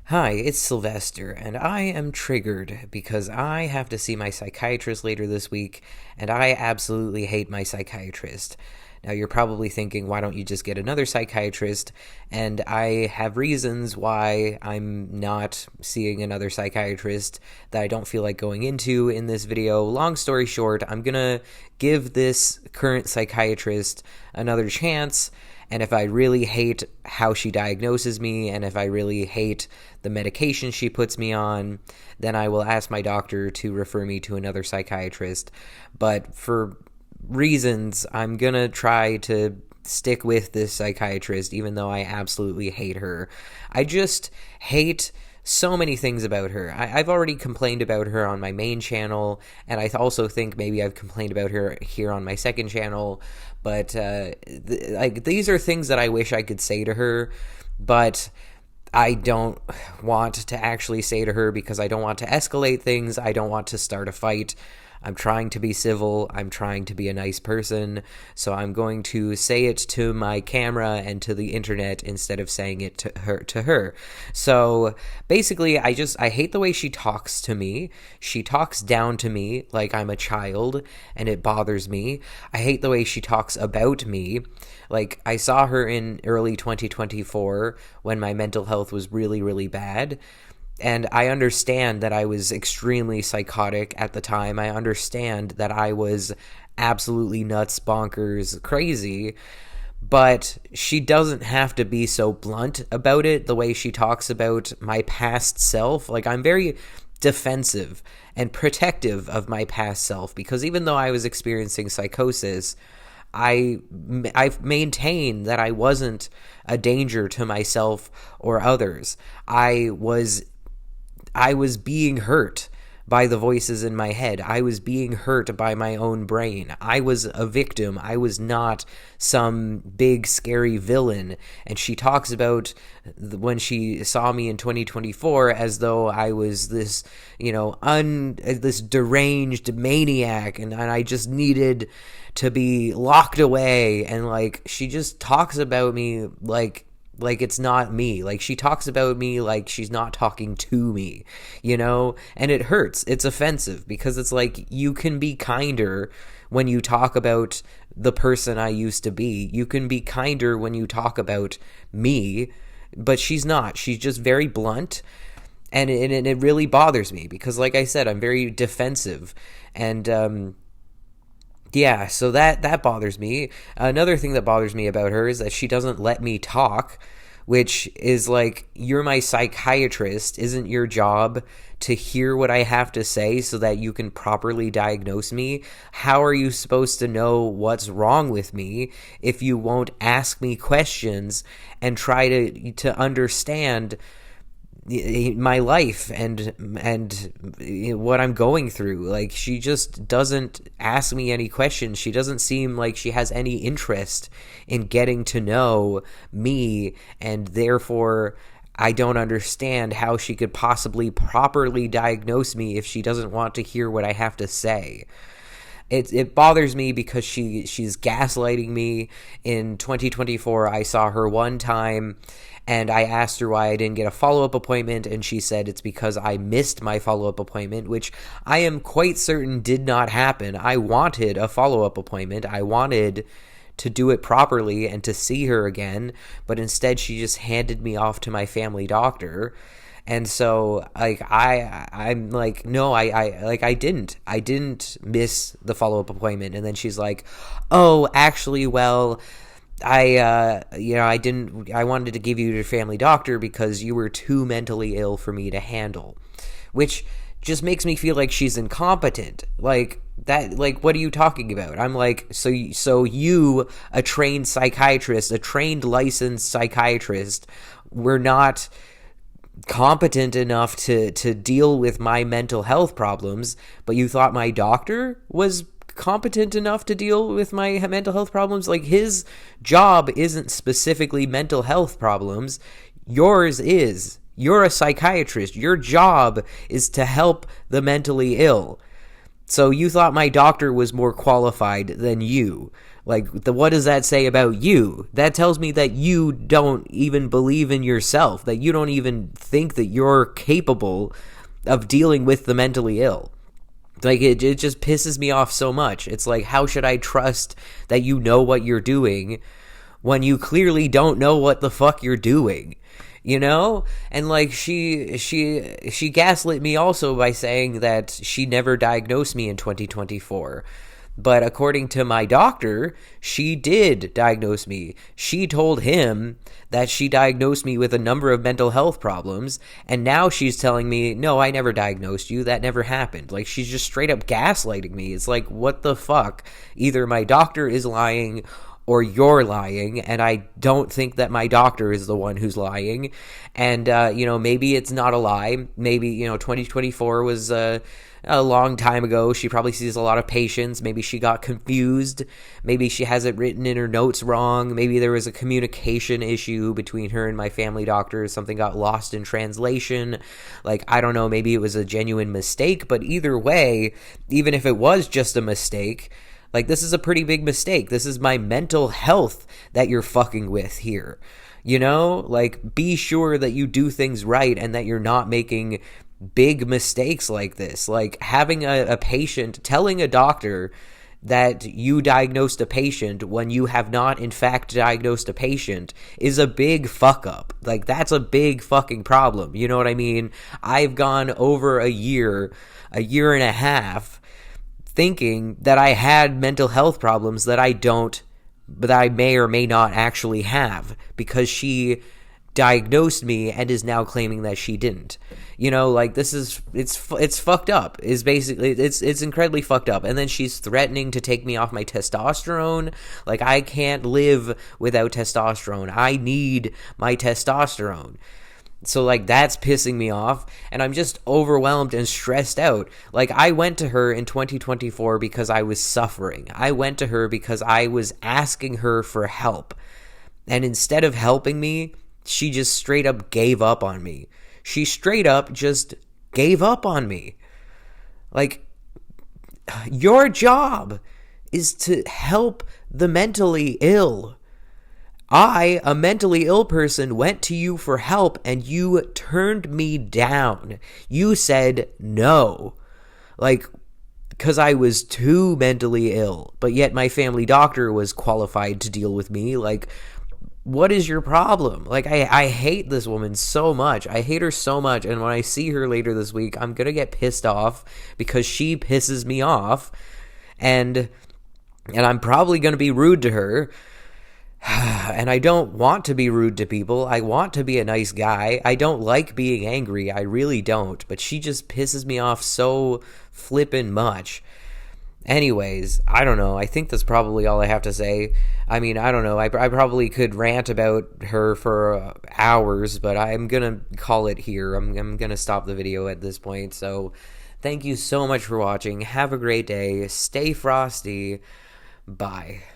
Hi, it's Sylvester, and I am triggered because I have to see my psychiatrist later this week, and I absolutely hate my psychiatrist. Now, you're probably thinking, why don't you just get another psychiatrist? And I have reasons why I'm not seeing another psychiatrist that I don't feel like going into in this video. Long story short, I'm gonna give this current psychiatrist another chance. And if I really hate how she diagnoses me, and if I really hate the medication she puts me on, then I will ask my doctor to refer me to another psychiatrist. But for reasons, I'm gonna try to stick with this psychiatrist, even though I absolutely hate her. I just hate so many things about her. I've already complained about her on my main channel, and I also think maybe I've complained about her here on my second channel, but these are things that I wish I could say to her, but I don't want to actually say to her because I don't want to escalate things. I don't want to start a fight. I'm trying to be civil. I'm trying to be a nice person. So I'm going to say it to my camera and to the internet instead of saying it to her. So basically, I hate the way she talks to me. She talks down to me like I'm a child, and it bothers me. I hate the way she talks about me. Like, I saw her in early 2024 when my mental health was really, really bad. And I understand that I was extremely psychotic at the time. I understand that I was absolutely nuts, bonkers, crazy. But she doesn't have to be so blunt about it, the way she talks about my past self. Like, I'm very defensive and protective of my past self, because even though I was experiencing psychosis, I've maintained that I wasn't a danger to myself or others. I was being hurt by the voices in my head. I was being hurt by my own brain. I was a victim. I was not some big scary villain. And she talks about when she saw me in 2024 as though I was this, this deranged maniac, and I just needed to be locked away. And like, she just talks about me like it's not me. Like, she talks about me like she's not talking to me, and it hurts. It's offensive because it's like, you can be kinder when you talk about the person I used to be. You can be kinder when you talk about me, but she's not. She's just very blunt, and it really bothers me because, like I said, I'm very defensive, and yeah, so that bothers me. Another thing that bothers me about her is that she doesn't let me talk, which is like, you're my psychiatrist. Isn't your job to hear what I have to say so that you can properly diagnose me? How are you supposed to know what's wrong with me if you won't ask me questions and try to understand my life and what I'm going through? Like, she just doesn't ask me any questions. She doesn't seem like she has any interest in getting to know me, and therefore I don't understand how she could possibly properly diagnose me if she doesn't want to hear what I have to say. It bothers me because she's gaslighting me. In 2024, I saw her one time, and I asked her why I didn't get a follow-up appointment, and she said it's because I missed my follow-up appointment, which I am quite certain did not happen. I wanted a follow-up appointment. I wanted to do it properly and to see her again, but instead she just handed me off to my family doctor. And so, like, I'm like, no, I didn't miss the follow-up appointment. And then she's like, oh, actually, well, I wanted to give you to your family doctor because you were too mentally ill for me to handle, which just makes me feel like she's incompetent. Like, that, like, what are you talking about? I'm like, so you, a trained psychiatrist, a trained licensed psychiatrist, were not competent enough to deal with my mental health problems, but you thought my doctor was competent enough to deal with my mental health problems? Like, his job isn't specifically mental health problems. Yours is. You're a psychiatrist. Your job is to help the mentally ill. So you thought my doctor was more qualified than you. Like, what does that say about you? That tells me that you don't even believe in yourself, that you don't even think that you're capable of dealing with the mentally ill. Like, it just pisses me off so much. It's like, how should I trust that you know what you're doing when you clearly don't know what the fuck you're doing? You know? And like, she gaslit me also by saying that she never diagnosed me in 2024. But according to my doctor, she did diagnose me. She told him that she diagnosed me with a number of mental health problems, and now she's telling me, no, I never diagnosed you. That never happened. Like, she's just straight up gaslighting me. It's like, what the fuck? Either my doctor is lying or you're lying, and I don't think that my doctor is the one who's lying. And, maybe it's not a lie. Maybe, 2024 was a long time ago. She probably sees a lot of patients. Maybe she got confused. Maybe she has it written in her notes wrong. Maybe there was a communication issue between her and my family doctor. Something got lost in translation. Like, I don't know, maybe it was a genuine mistake. But either way, even if it was just a mistake, like, this is a pretty big mistake. This is my mental health that you're fucking with here. Like, be sure that you do things right and that you're not making big mistakes like this. Like, having a patient, telling a doctor that you diagnosed a patient when you have not in fact diagnosed a patient is a big fuck up. Like, that's a big fucking problem. You know what I mean? I've gone over a year and a half thinking that I had mental health problems that I may or may not actually have, because she diagnosed me and is now claiming that she didn't. Like, it's fucked up. Is basically, it's incredibly fucked up. And then she's threatening to take me off my testosterone. Like, I can't live without testosterone. I need my testosterone. So, like, that's pissing me off, and I'm just overwhelmed and stressed out. Like, I went to her in 2024 because I was suffering. I went to her because I was asking her for help. And instead of helping me, she just straight up gave up on me. She straight up just gave up on me. Like, your job is to help the mentally ill. I, a mentally ill person, went to you for help and you turned me down. You said no. Like, because I was too mentally ill, but yet my family doctor was qualified to deal with me. Like, what is your problem? Like, I hate this woman so much. I hate her so much. And when I see her later this week, I'm going to get pissed off because she pisses me off. And I'm probably going to be rude to her. And I don't want to be rude to people. I want to be a nice guy. I don't like being angry. I really don't. But she just pisses me off so flippin' much. Anyways, I don't know. I think that's probably all I have to say. I mean, I don't know. I probably could rant about her for hours, but I'm going to call it here. I'm going to stop the video at this point. So thank you so much for watching. Have a great day. Stay frosty. Bye.